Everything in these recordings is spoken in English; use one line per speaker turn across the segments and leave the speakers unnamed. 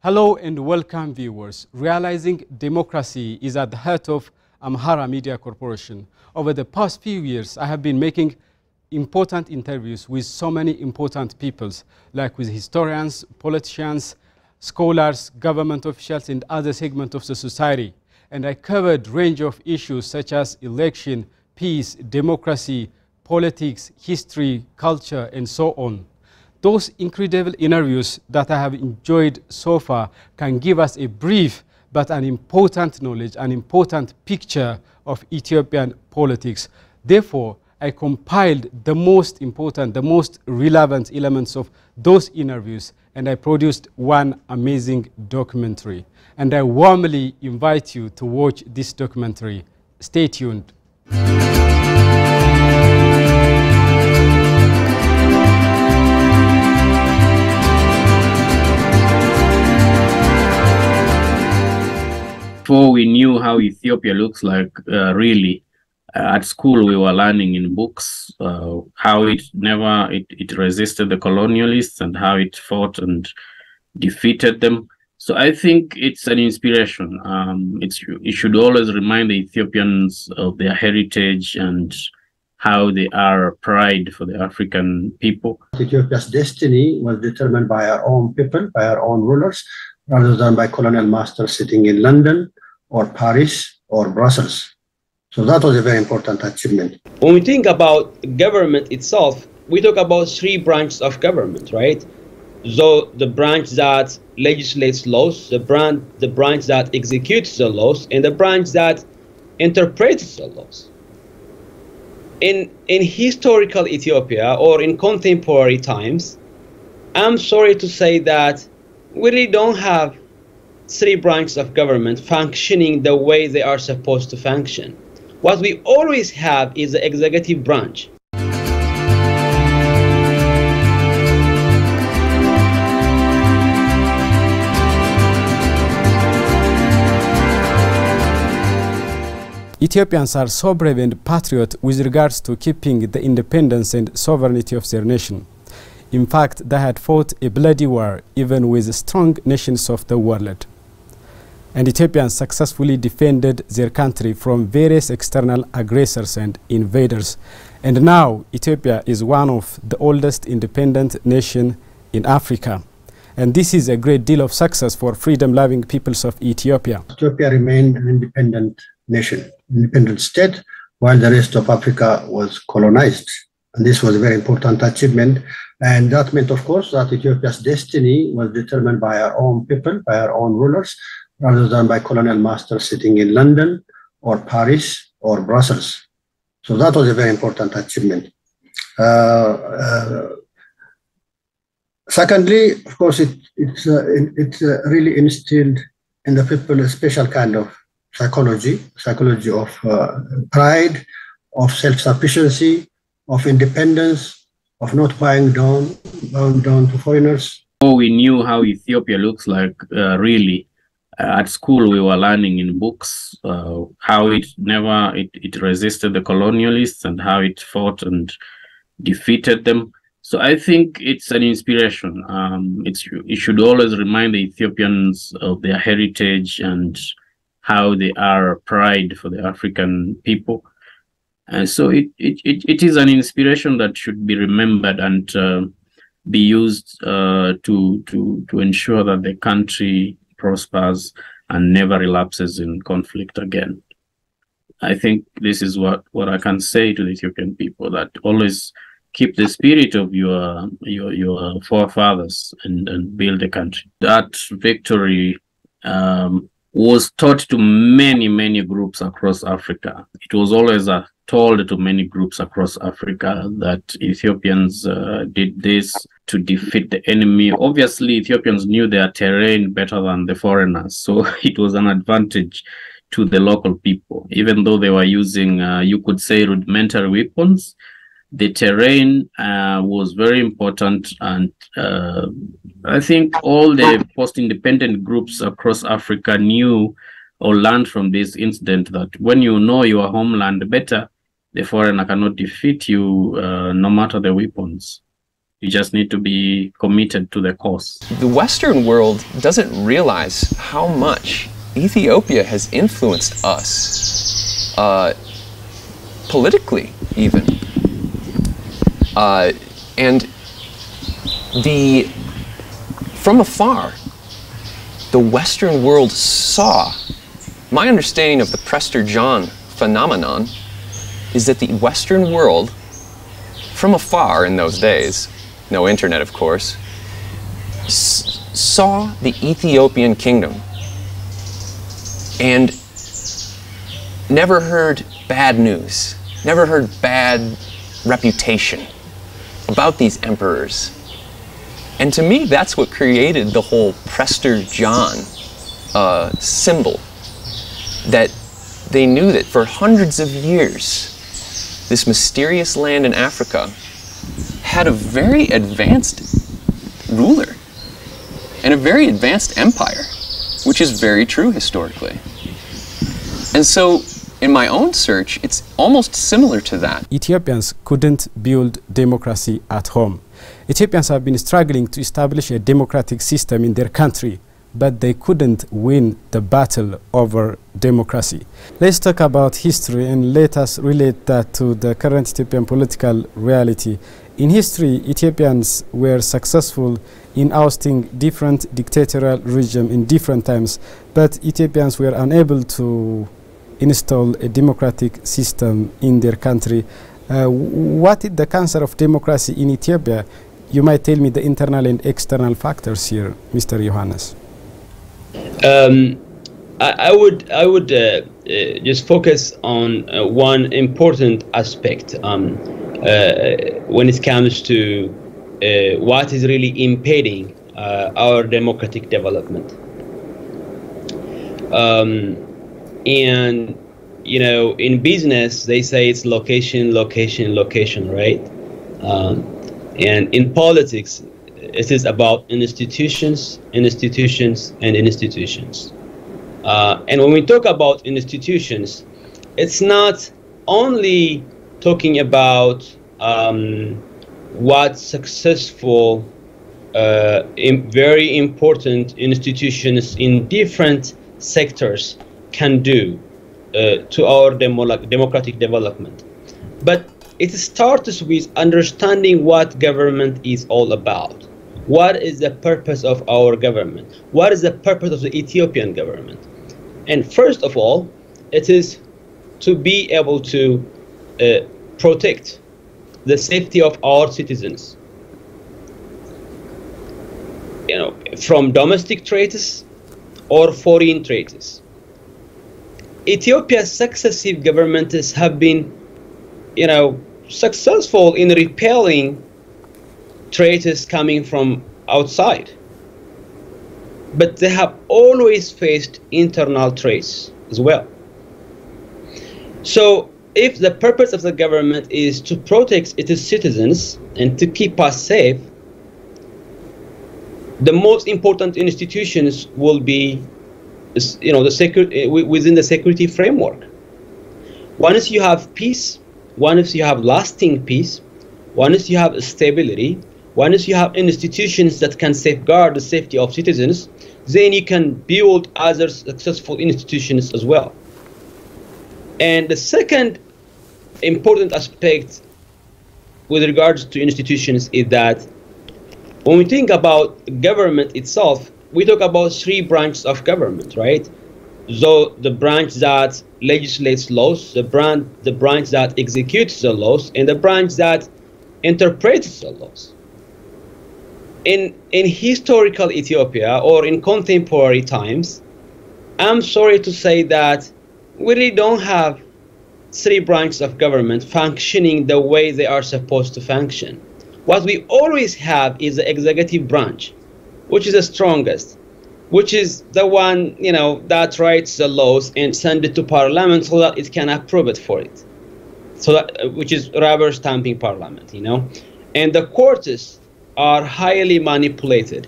Hello and welcome viewers. Realizing democracy is at the heart of Amhara Media Corporation. Over the past few years, I have been making important interviews with so many important peoples, like with historians, politicians, scholars, government officials, and other segments of the society. And I covered a range of issues such as election, peace, democracy, politics, history, culture, and so on. Those incredible interviews that I have enjoyed so far can give us a brief but an important knowledge, an important picture of Ethiopian politics. Therefore, I compiled the most important, the most relevant elements of those interviews, and I produced one amazing documentary. And I warmly invite you to watch this documentary. Stay tuned.
Before we knew how Ethiopia looks like, really, at school we were learning in books how it resisted the colonialists and how it fought and defeated them. So I think it's an inspiration. It should always remind the Ethiopians of their heritage and how they are pride for the African people.
Ethiopia's destiny was determined by our own people, by our own rulers, rather than by colonial masters sitting in London or Paris or Brussels. So that was a very important achievement.
When we think about government itself, we talk about three branches of government, right? So the branch that legislates laws, the branch that executes the laws, and the branch that interprets the laws. In historical Ethiopia or in contemporary times, I'm sorry to say that we really don't have three branches of government functioning the way they are supposed to function. What we always have is the executive branch.
Ethiopians are so brave and patriot with regards to keeping the independence and sovereignty of their nation. In fact, they had fought a bloody war even with strong nations of the world. And Ethiopians successfully defended their country from various external aggressors and invaders. And now Ethiopia is one of the oldest independent nations in Africa. And this is a great deal of success for freedom-loving peoples of Ethiopia.
Ethiopia remained an independent nation, independent state, while the rest of Africa was colonized. And this was a very important achievement. And that meant, of course, that Ethiopia's destiny was determined by our own people, by our own rulers, rather than by colonial masters sitting in London or Paris or Brussels. So that was a very important achievement. Secondly, of course, it really instilled in the people a special kind of psychology of pride, of self-sufficiency, of independence, of not bowing down to foreigners.
Before we knew how Ethiopia looks like, really, at school we were learning in books how it resisted the colonialists and how it fought and defeated them. So I think it's an inspiration. It should always remind the Ethiopians of their heritage and how they are pride for the African people. And so it is an inspiration that should be remembered and be used to ensure that the country prospers and never relapses in conflict again. I think this is what I can say to the Ethiopian people, that always keep the spirit of your forefathers and build the country. That victory was taught to many groups across Africa. It was always told to many groups across Africa that Ethiopians did this to defeat the enemy. Obviously, Ethiopians knew their terrain better than the foreigners, so it was an advantage to the local people. Even though they were using, you could say, rudimentary weapons, the terrain was very important, and I think all the post-independent groups across Africa knew or learned from this incident that when you know your homeland better, the foreigner cannot defeat you no matter the weapons. You just need to be committed to the cause.
The Western world doesn't realize how much Ethiopia has influenced us, politically even. And from afar, the Western world saw. My understanding of the Prester John phenomenon is that the Western world, from afar in those days, no internet of course, saw the Ethiopian kingdom and never heard bad news, never heard bad reputation about these emperors. And to me, that's what created the whole Prester John symbol, that they knew that for hundreds of years, this mysterious land in Africa had a very advanced ruler and a very advanced empire, which is very true historically. And so in my own search, it's almost similar to that.
Ethiopians couldn't build democracy at home. Ethiopians have been struggling to establish a democratic system in their country, but they couldn't win the battle over democracy. Let's talk about history and let us relate that to the current Ethiopian political reality. In history, Ethiopians were successful in ousting different dictatorial regimes in different times, but Ethiopians were unable to install a democratic system in their country. What is the cancer of democracy in Ethiopia? You might tell me the internal and external factors here, Mr. Johannes.
I would just focus on one important aspect when it comes to what is really impeding our democratic development. And you know, in business they say it's location, location, location, right? And in politics, it is about institutions, institutions, and institutions. And when we talk about institutions, it's not only talking about what successful, very important institutions in different sectors can do to our democratic development. But it starts with understanding what government is all about. What is the purpose of our government? What is the purpose of the Ethiopian government? And first of all, it is to be able to protect the safety of our citizens, you know, from domestic threats or foreign threats. Ethiopia's successive governments have been, you know, successful in repelling threats coming from outside, but they have always faced internal threats as well. So if the purpose of the government is to protect its citizens and to keep us safe, the most important institutions will be, you know, within the security framework. Once you have peace, once you have lasting peace, once you have stability, once you have institutions that can safeguard the safety of citizens, then you can build other successful institutions as well. And the second important aspect with regards to institutions is that when we think about government itself, we talk about three branches of government, right? So the branch that legislates laws, the branch that executes the laws, and the branch that interprets the laws. In historical Ethiopia or in contemporary times, I'm sorry to say that we really don't have three branches of government functioning the way they are supposed to function. What we always have is the executive branch, which is the strongest, which is the one, you know, that writes the laws and send it to parliament so that it can approve it for it. So that, which is rubber stamping parliament, you know. And the courts are highly manipulated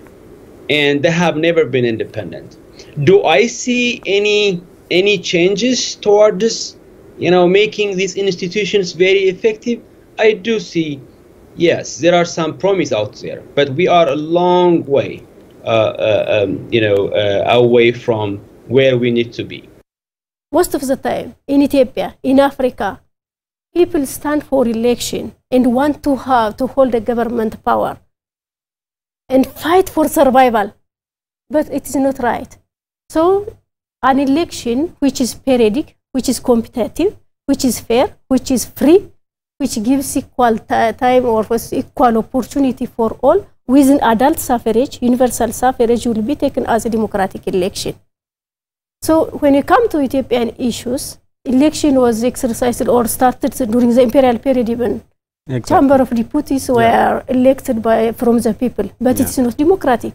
and they have never been independent. Do I see any changes toward this, you know, making these institutions very effective? I do see yes, there are some promise out there, but we are a long way, away from where we need to be.
Most of the time, in Ethiopia, in Africa, people stand for election and want to hold the government power and fight for survival, but it is not right. So, an election which is periodic, which is competitive, which is fair, which is free, which gives equal time or equal opportunity for all, with an adult suffrage, universal suffrage, will be taken as a democratic election. So when you come to Ethiopian issues, election was exercised or started during the imperial period even. Exactly. Chamber of Deputies were elected from the people, but it's not democratic.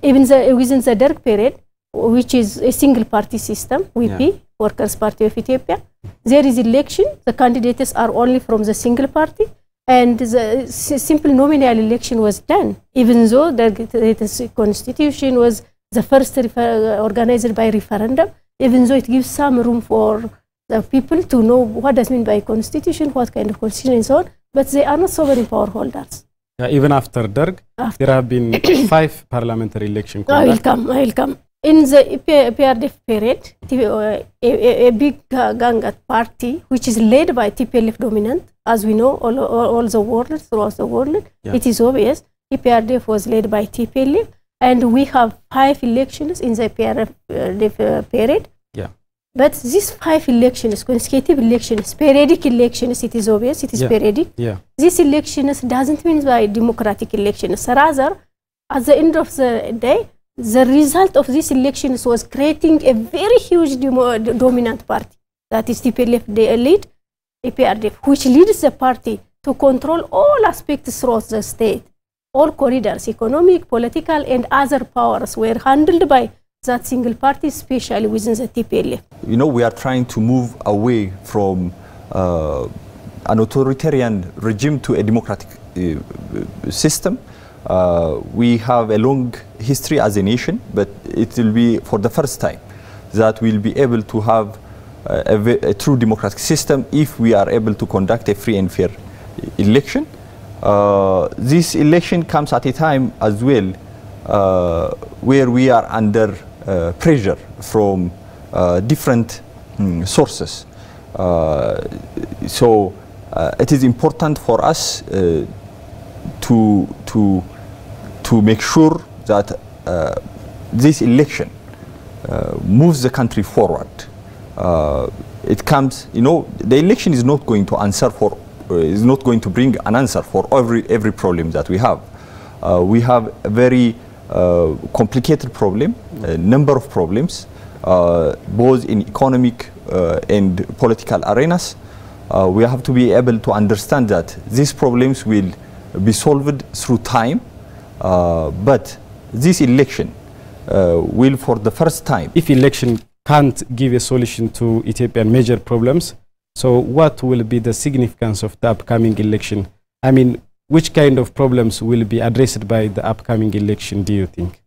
Even within the Derg period, which is a single party system, WP, Workers' Party of Ethiopia, there is election, the candidates are only from the single party, and the simple nominal election was done, even though the constitution was the first organized by referendum, even though it gives some room for the people to know what does mean by constitution, what kind of constitution and so on, but they are not sovereign power holders.
Even after Derg, there have been 5 parliamentary elections.
I will come. In the PRDF period, a big Gangat party, which is led by TPLF dominant, as we know, all the world, throughout the world, it is obvious, PRDF was led by TPLF, and we have 5 elections in the PRDF period. But these 5 elections, consecutive elections, periodic elections, it is obvious, it is periodic. These elections doesn't mean by democratic elections. Rather, at the end of the day, the result of these elections was creating a very huge dominant party. That is TPLF, the elite, PRDF, which leads the party to control all aspects throughout the state. All corridors, economic, political, and other powers were handled by that single party, especially within the TPLF.
You know, we are trying to move away from an authoritarian regime to a democratic system. We have a long history as a nation, but it will be for the first time that we'll be able to have a true democratic system if we are able to conduct a free and fair election. This election comes at a time as well where we are under pressure from different sources. So it is important for us to make sure that this election moves the country forward. It comes, you know, the election is not going to answer for, is not going to bring an answer for every problem that we have. We have a very complicated problem, a number of problems, both in economic and political arenas. We have to be able to understand that these problems will be solved through time, but this election will, for the first time,
if election can't give a solution to Ethiopian major problems, so what will be the significance of the upcoming election? I mean, which kind of problems will be addressed by the upcoming election, do you think?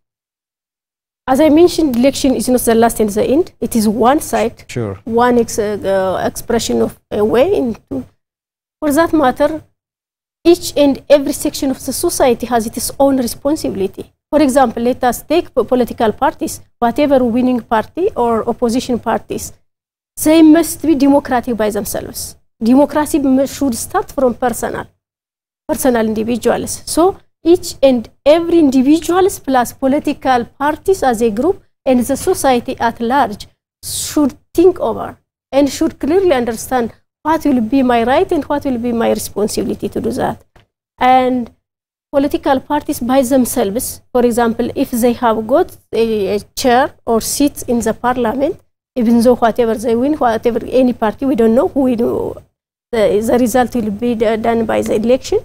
As I mentioned, election is not the last and the end. It is one side, one expression of a way. For that matter, each and every section of the society has its own responsibility. For example, let us take political parties, whatever winning party or opposition parties, they must be democratic by themselves. Democracy should start from personal individuals. So each and every individuals plus political parties as a group and the society at large should think over and should clearly understand what will be my right and what will be my responsibility to do that. And political parties by themselves, for example, if they have got a chair or seat in the parliament, even though whatever they win, whatever any party, we don't know who will do, the result will be done by the election.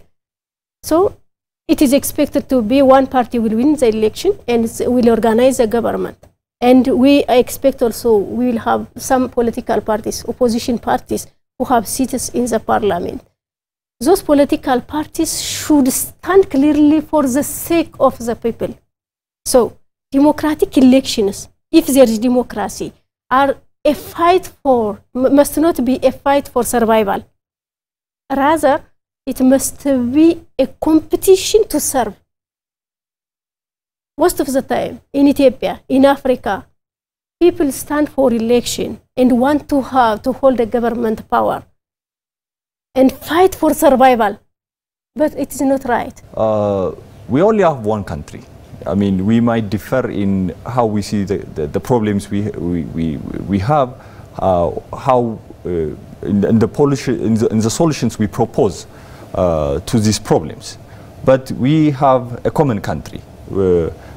So it is expected to be one party will win the election and will organize the government. And we expect also we will have some political parties, opposition parties, who have seats in the parliament. Those political parties should stand clearly for the sake of the people. So democratic elections, if there is democracy, are a fight for, must not be a fight for survival. Rather, it must be a competition to serve. Most of the time, in Ethiopia, in Africa, people stand for election and want to hold the government power and fight for survival. But it is not right.
We only have one country. I mean, we might differ in how we see the problems we have, in the solutions we propose to these problems. But we have a common country.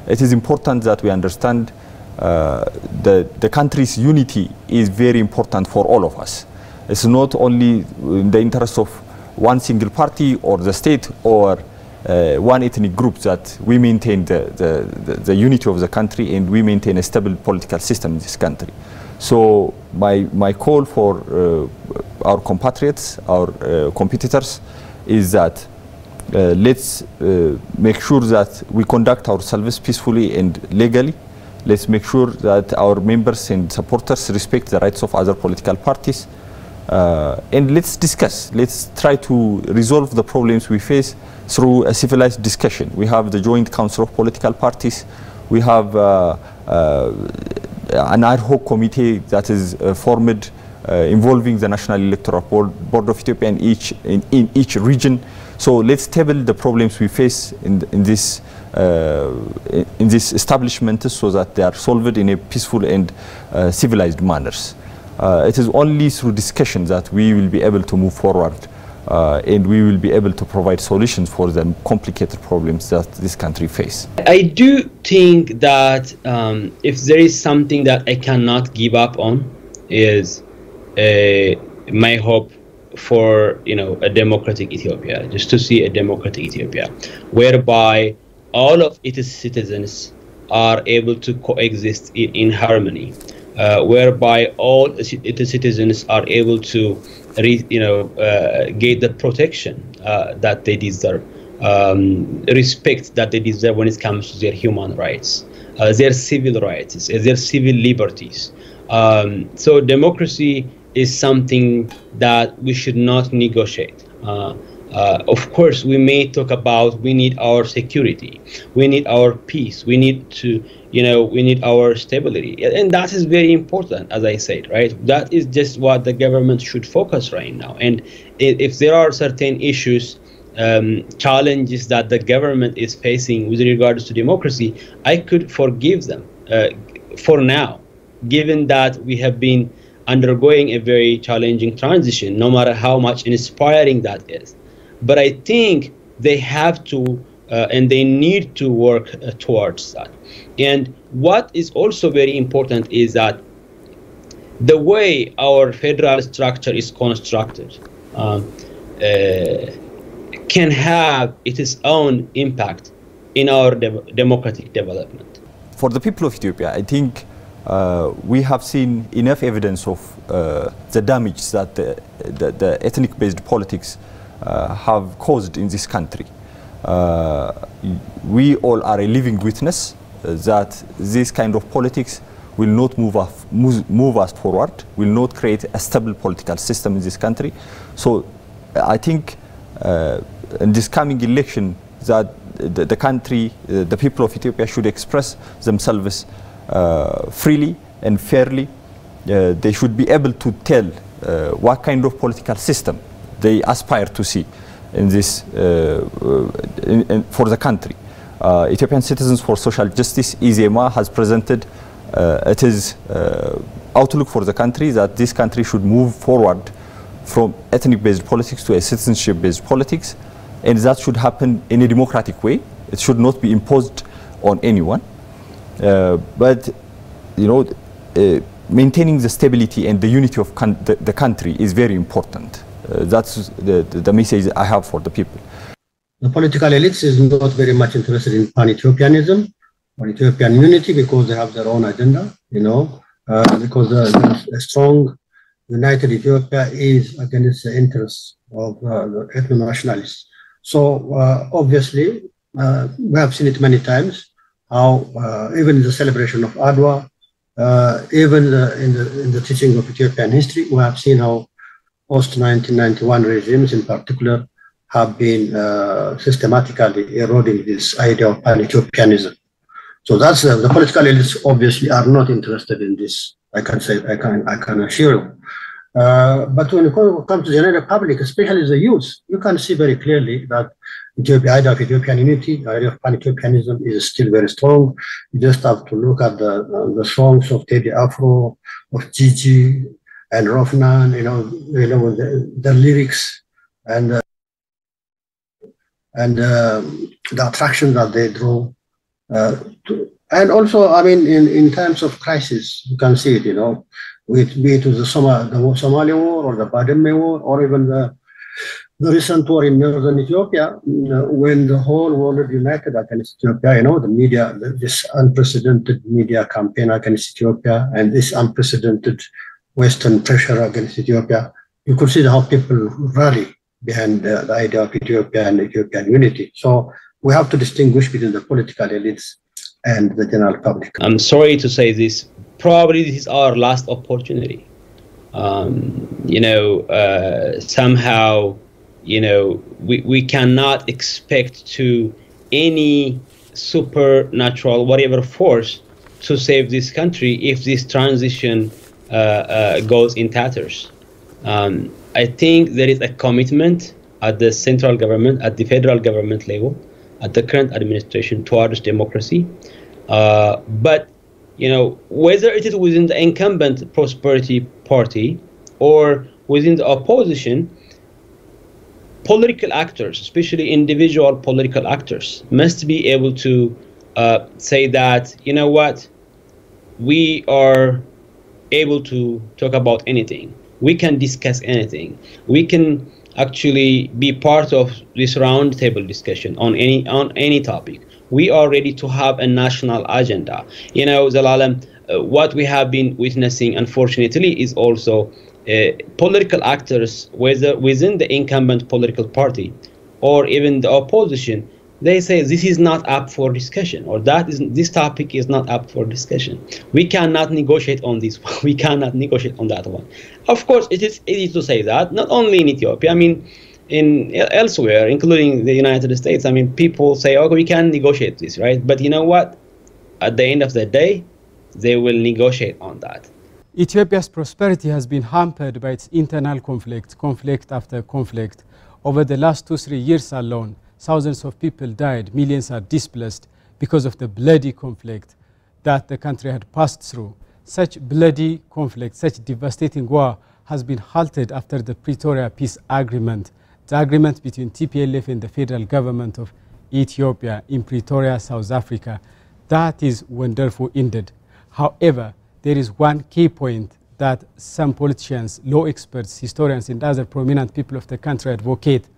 It is important that we understand the country's unity is very important for all of us. It's not only in the interest of one single party or the state or one ethnic group that we maintain the unity of the country and we maintain a stable political system in this country. So my call for our compatriots, our competitors, is that let's make sure that we conduct ourselves peacefully and legally. Let's make sure that our members and supporters respect the rights of other political parties. And let's discuss. Let's try to resolve the problems we face through a civilized discussion. We have the Joint Council of Political Parties. We have an ad hoc committee that is formed involving the National Electoral Board of Ethiopia in each region. So let's table the problems we face in this establishment so that they are solved in a peaceful and civilized manners. It is only through discussion that we will be able to move forward and we will be able to provide solutions for the complicated problems that this country faces.
I do think that if there is something that I cannot give up on is my hope for a democratic Ethiopia, just to see a democratic Ethiopia whereby all of its citizens are able to coexist in harmony, whereby all its citizens are able to get the protection that they deserve, respect that they deserve when it comes to their human rights, their civil rights, their civil liberties. So democracy is something that we should not negotiate. Of course, we may talk about we need our security, we need our peace, we need to, we need our stability, and that is very important, as I said, right? That is just what the government should focus right now. And if there are certain issues, challenges that the government is facing with regards to democracy, I could forgive them for now, given that we have been undergoing a very challenging transition, no matter how much inspiring that is. But I think they have to and they need to work towards that. And what is also very important is that the way our federal structure is constructed can have its own impact in our democratic development.
For the people of Ethiopia, I think we have seen enough evidence of the damage that the ethnic-based politics have caused in this country. We all are a living witness that this kind of politics will not move us forward, will not create a stable political system in this country. So I think in this coming election that the country, the people of Ethiopia should express themselves freely and fairly. They should be able to tell what kind of political system they aspire to see in this for the country. Ethiopian Citizens for Social Justice, EZMA, has presented its outlook for the country, that this country should move forward from ethnic-based politics to a citizenship-based politics, and that should happen in a democratic way. It should not be imposed on anyone. But maintaining the stability and the unity of the country is very important. That's the message I have for the people.
The political elites is not very much interested in pan-Ethiopianism or Ethiopian unity because they have their own agenda, because a strong, united Ethiopia is against the interests of the ethno-nationalists. So obviously, we have seen it many times, how even in the celebration of Adwa, even in the teaching of Ethiopian history, we have seen how post-1991 regimes in particular have been systematically eroding this idea of pan-Ethiopianism. So that's the political elites obviously are not interested in this. I can assure you. But when it comes to the general public, especially the youth, you can see very clearly that the idea of Ethiopian unity, the idea of pan-Ethiopianism is still very strong. You just have to look at the songs of Teddy Afro, of Gigi and Rofnan, the lyrics and the attraction that they draw. And also, I mean, in times of crisis, you can see it, be it the Somali war or the Bademme war or even the recent war in northern Ethiopia, when the whole world united against Ethiopia, the media, this unprecedented media campaign against Ethiopia and this unprecedented Western pressure against Ethiopia, you could see how people rally behind the idea of Ethiopia and Ethiopian unity. So we have to distinguish between the political elites and the general public.
I'm sorry to say this. Probably this is our last opportunity. Somehow, we cannot expect to any supernatural whatever force to save this country if this transition goes in tatters. I think there is a commitment at the central government, at the federal government level, at the current administration towards democracy. But whether it is within the incumbent Prosperity Party or within the opposition, political actors, especially individual political actors, must be able to say that, we are able to talk about anything. We can discuss anything. We can actually be part of this roundtable discussion on any topic. We are ready to have a national agenda. Zelalem, what we have been witnessing, unfortunately, is also political actors, whether within the incumbent political party or even the opposition, they say this is not up for discussion, or this topic is not up for discussion. We cannot negotiate on this one. We cannot negotiate on that one. Of course, it is easy to say that, not only in Ethiopia. I mean, elsewhere, including the United States, I mean, people say, okay, we can negotiate this, right? But you know what? At the end of the day, they will negotiate on that.
Ethiopia's prosperity has been hampered by its internal conflict after conflict. Over the last 2-3 years alone, thousands of people died, millions are displaced because of the bloody conflict that the country had passed through. Such bloody conflict, such devastating war has been halted after the Pretoria Peace Agreement, the agreement between TPLF and the federal government of Ethiopia in Pretoria, South Africa. That is wonderful ended. However, there is one key point that some politicians, law experts, historians, and other prominent people of the country advocate.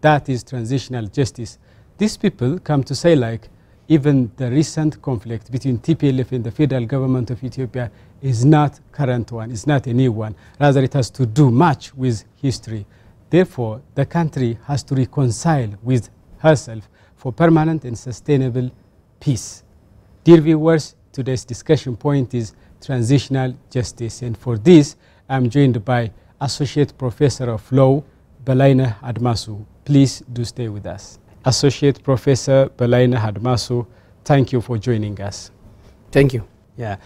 That is transitional justice. These people come to say, like, even the recent conflict between TPLF and the federal government of Ethiopia is not current one, it's not a new one. Rather, it has to do much with history. Therefore, the country has to reconcile with herself for permanent and sustainable peace. Dear viewers, today's discussion point is transitional justice. And for this, I'm joined by Associate Professor of Law, Balaina Admasu. Please do stay with us. Associate Professor Balaina Admasu, thank you for joining us.
Thank you.
Yeah,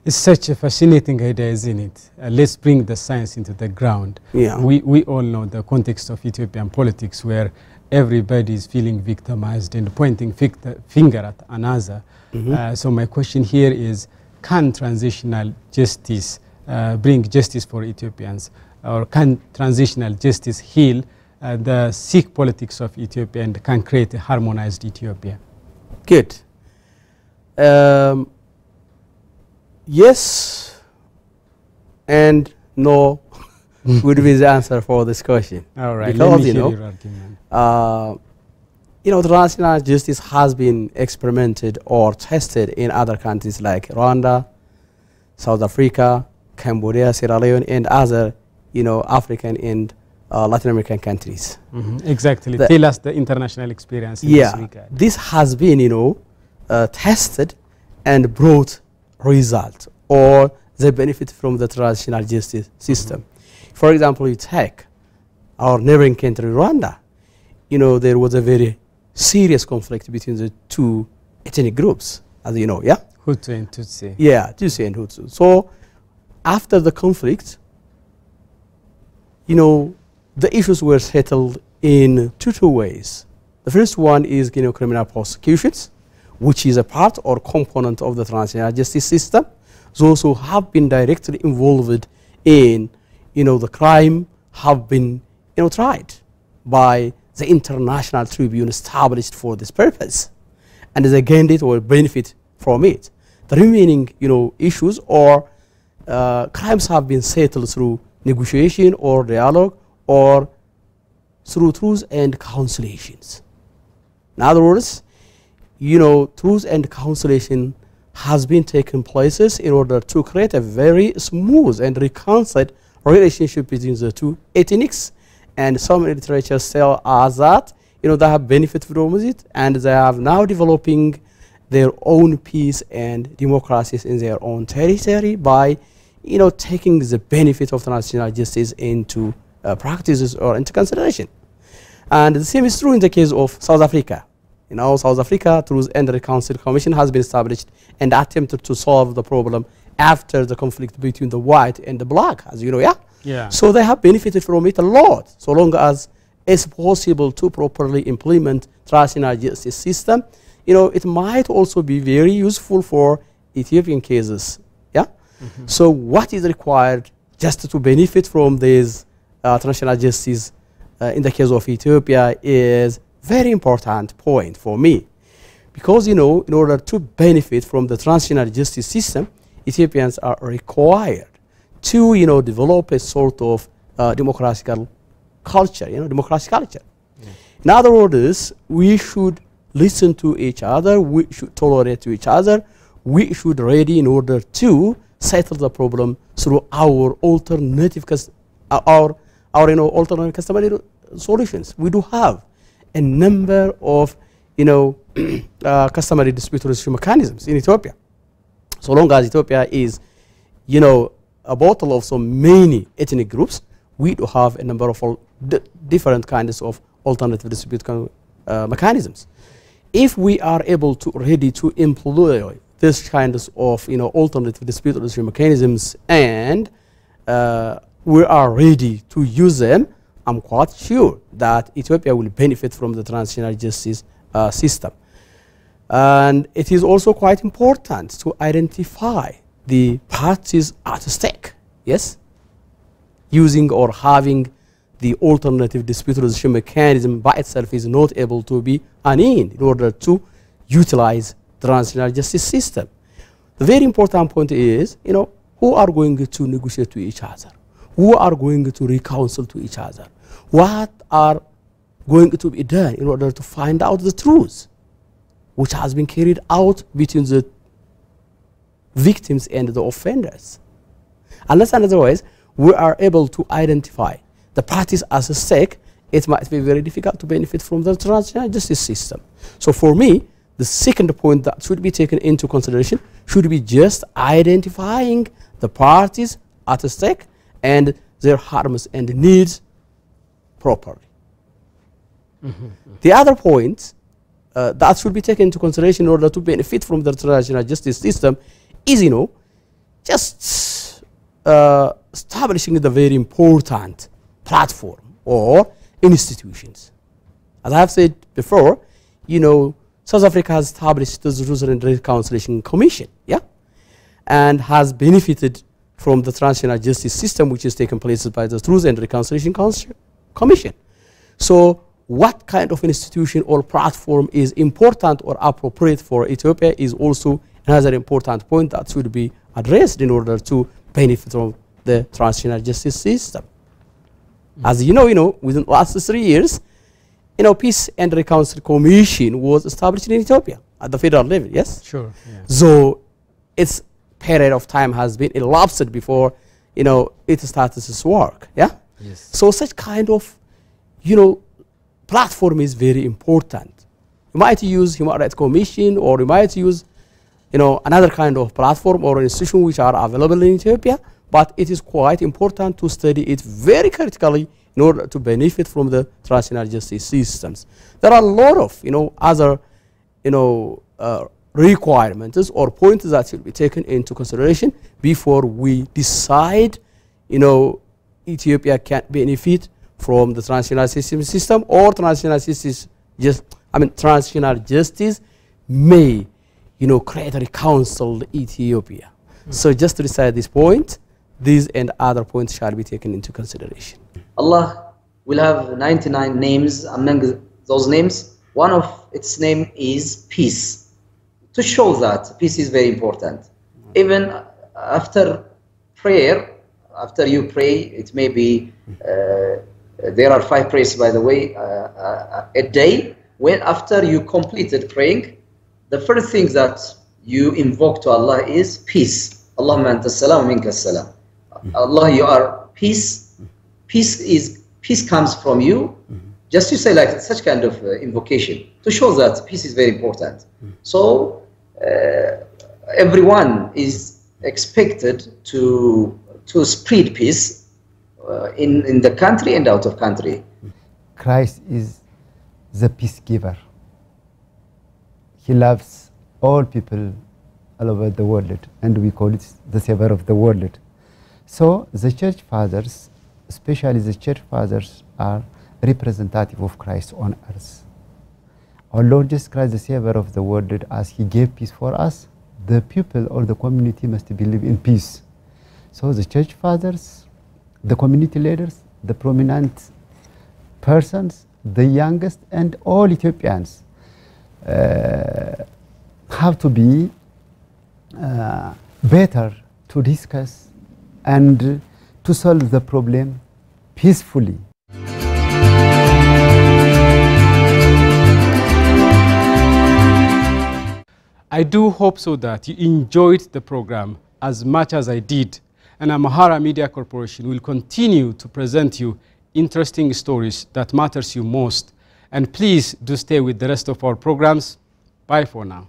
it's such a fascinating idea, isn't it? Let's bring the science into the ground.
Yeah.
We all know the context of Ethiopian politics where everybody is feeling victimized and pointing finger at another. So my question here is, can transitional justice bring justice for Ethiopians? Or can transitional justice heal the sick politics of Ethiopia and can create a harmonized Ethiopia?
Good. Yes and no would be the answer for this question.
All right,
because,
let me hear your argument.
Transitional justice has been experimented or tested in other countries like Rwanda, South Africa, Cambodia, Sierra Leone, and other, African and Latin American countries.
Exactly. Tell us the international experience in this regard.
This has been, tested and brought result or the benefit from the transitional justice system. For example, you take our neighboring country, Rwanda. there was a very serious conflict between the two ethnic groups, as you know, yeah?
Hutu and Tutsi.
Yeah, Tutsi and Hutu. So after the conflict, the issues were settled in two ways. The first one is criminal prosecutions, which is a part or component of the transnational justice system. Those who have been directly involved in the crime have been tried by the international tribune established for this purpose, and they gained it or benefit from it. The remaining issues or crimes have been settled through negotiation or dialogue or through truth and conciliations. In other words, truth and conciliation has been taking places in order to create a very smooth and reconciled relationship between the two ethnics. And some literatures tell us that they have benefited from it, and they are now developing their own peace and democracies in their own territory by taking the benefit of transnational justice into practices or into consideration. And the same is true in the case of South Africa. South Africa, Truth and Reconciliation Commission has been established and attempted to solve the problem after the conflict between the white and the black, as you know, yeah?
Yeah.
So they have benefited from it a lot, so long as it's possible to properly implement transnational justice system. It might also be very useful for Ethiopian cases, yeah? So what is required just to benefit from this transnational justice in the case of Ethiopia is very important point for me, because in order to benefit from the transnational justice system, Ethiopians are required to develop a sort of democratic culture, democratic culture. In other words, we should listen to each other, we should tolerate to each other, we should ready in order to settle the problem through our alternative alternative customary solutions. We do have a number of customary dispute resolution mechanisms in Ethiopia. So long as Ethiopia is a bottle of so many ethnic groups, we do have a number of different kinds of alternative dispute mechanisms. If we are able to ready to employ this kinds of alternative dispute resolution mechanisms, and we are ready to use them, I'm quite sure that Ethiopia will benefit from the transnational justice system. And it is also quite important to identify the parties at stake, yes? Using or having the alternative dispute resolution mechanism by itself is not able to be an end in order to utilize the transnational justice system. The very important point is, who are going to negotiate to each other? Who are going to reconcile to each other? What are going to be done in order to find out the truth which has been carried out between the victims and the offenders? Unless and otherwise we are able to identify the parties as a stake, it might be very difficult to benefit from the transnational justice system. So for me, the second point that should be taken into consideration should be just identifying the parties at stake and their harms and needs properly. The other point that should be taken into consideration in order to benefit from the transnational justice system is, just establishing the very important platform or institutions. As I have said before, South Africa has established the Truth and Reconciliation Commission, yeah, and has benefited from the transnational justice system which is taken place by the Truth and Reconciliation Commission. So what kind of institution or platform is important or appropriate for Ethiopia is also another important point that should be addressed in order to benefit from the transnational justice system. As you know, within the last 3 years, Peace and Reconciliation Commission was established in Ethiopia at the federal level, yes?
Sure. Yeah.
So its period of time has been elapsed before, it starts its work, yeah?
Yes.
So such kind of, platform is very important. You might use Human Rights Commission, or you might use, another kind of platform or institution which are available in Ethiopia, but it is quite important to study it very critically in in order to benefit from the transitional justice systems. There are a lot of, other, requirements or points that should be taken into consideration before we decide, Ethiopia can benefit from the transitional system or transitional justice. Transitional justice may, create a reconciled Ethiopia. So just to decide this point, these and other points shall be taken into consideration.
Allah will have 99 names. Among those names, one of its name is peace. To show that peace is very important. Even after prayer, after you pray, it may be, there are 5 prayers, by the way, a day. When after you completed praying, the first thing that you invoke to Allah is peace. Allahumma anta salam minka salam. Allah, you are peace. Peace comes from you. Just to say like such kind of invocation to show that peace is very important. So everyone is expected to spread peace in the country and out of country.
Christ is the peace giver. He loves all people all over the world, and we call it the Savior of the world. So the church fathers, especially the church fathers, are representative of Christ on earth. Our Lord Jesus Christ, the Savior of the world, as He gave peace for us, the people or the community must believe in peace. So the church fathers, the community leaders, the prominent persons, the youngest, and all Ethiopians have to be better to discuss and to solve the problem peacefully.
I do hope so that you enjoyed the program as much as I did, and Amhara Media Corporation will continue to present you interesting stories that matters you most. And please do stay with the rest of our programs. Bye for now.